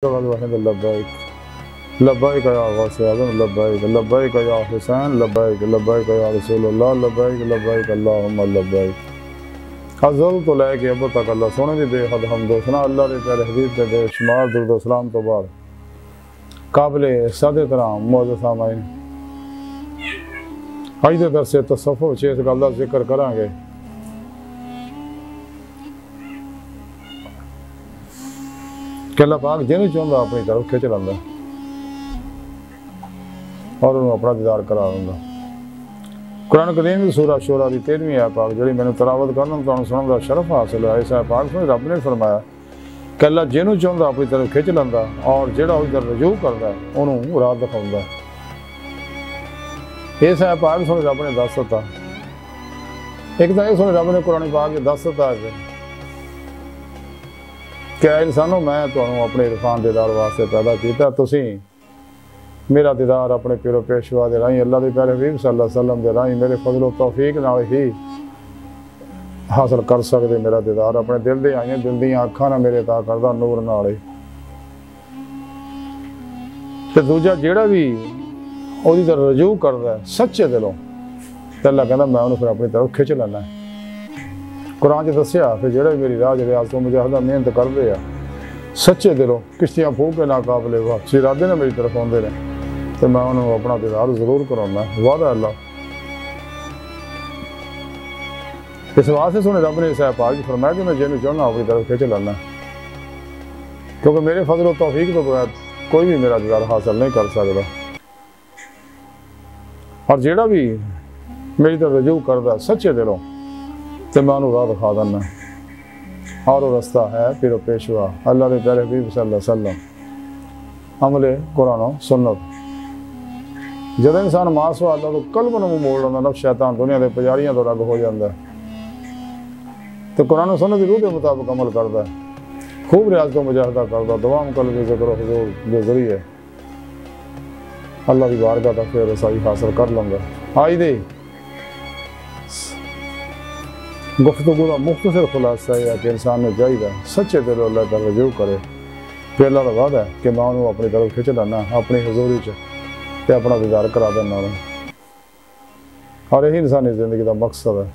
लब्बैक लब्बैक या गौसे आज़म लब्बैक लब्बैक या हुसैन लब्बैक लब्बैक या रसूलुल्लाह लब्बैक लब्बैक अल्लाहुम्मा लब्बैक। अज़ल तो लैके अब तक अल्लाह सोने दी बेहद हम्द सना अल्लाह दे प्यारे हबीब ते बेशुमार दुरूद व सलाम तो बाद काबिले सादे तराम मौजूद सामाईन अज दे दरसे तसव्वुफ़ इस गल दा जिक्र करांगे कि अल्लाह पाक जिन्हें चाहता अपनी तरफ खिंच लैंदा और उन्होंने अपना दीदार करा दिंदा। कुरान करीम की सूरह शूरा की 13वीं आयत पाक जी मैंने तलावत करना तुहानू सुनने का शरफ हासिल है। इस आयत पाक में रब ने फरमाया कि अल्लाह जिन्हों चाहता अपनी तरफ खिंच लैंदा और जिहड़ा उधर रजू करता उन्होंने राह दिखाउंदा। इस आयत पाक सुन रब ने दस दिता। एक तो यह सुन रब ने कुरान पाक दस दिता क्या इंसानों मैं तुहानू अपने इरफान दीदार वास्ते पैदा किया, तुसी मेरा दीदार अपने पीरो पेशवा के राही अल्लाह के प्यारे हबीब सल्लल्लाहु अलैहि वसल्लम के राही मेरे फजलो तौफीक नाल ही हासिल कर सकते। मेरा दीदार अपने दिल दे आईने दिल दी अखां नाल मेरे ता करदा नूर नाल। ते दूजा जिहड़ा भी ओहदी तरफ रजू करदा सच्चे दिलों ते अल्लाह कहंदा मैं उहनूं फिर अपनी तरफ खिंच लैना। कुरान च दस्सिया फिर जो मेरी राह रियाज तो मुजाहिदा मेहनत करते हैं सच्चे दिलों किश्तियां फूक के नाकाबले वापसी इरादे ने मेरी तरफ आते हैं तो मैं उन्होंने अपना दीदार जरूर कराना वादा अल्लाह। इस वास्ते सुने रब ने इस पाक फरमाया कि मैं जिन्हें चाहना अपनी तरफ खिंच लैना क्योंकि मेरे फजल तौफीक तो बगैर कोई भी मेरा दीदार हासिल नहीं कर सकता। और जिहड़ा भी मेरी तरफ रजू करता सच्चे दिलों तो मैं उन्होंने राह दिखा देना और वो रास्ता है पीरो पेशवा अल्लाह के प्यारे हबीब सल्लल्लाहु अलैहि वसल्लम अमले कुरान सुन्नत। जब इंसान मासवा अल्लाह तो कल्ब नूं मोड़ लैंदा नफ्स शैतान दुनिया के पुजारियों तो अलग हो जाता है तो कुरान सुन्नत की रूह के मुताबिक अमल करता है खूब रियाज तो मुजाहिदा करता दवाम कल्बी ज़िक्र हुज़ूर के जरिए अल्लाह की बारगाह तक फिर रसाई हासिल कर लूँगा। आई दे गुफ्तगू का मुख्तसर खुलासा यह है कि इंसान ने चाहिए सच्चे दिलों अल्लाह का रजू करे फिर अल्लाह का वादा है कि मैं उन्होंने अपनी तरफ खिंच लैना अपनी हजूरी च अपना दीदार करा देना और यही इंसानी जिंदगी का मकसद है।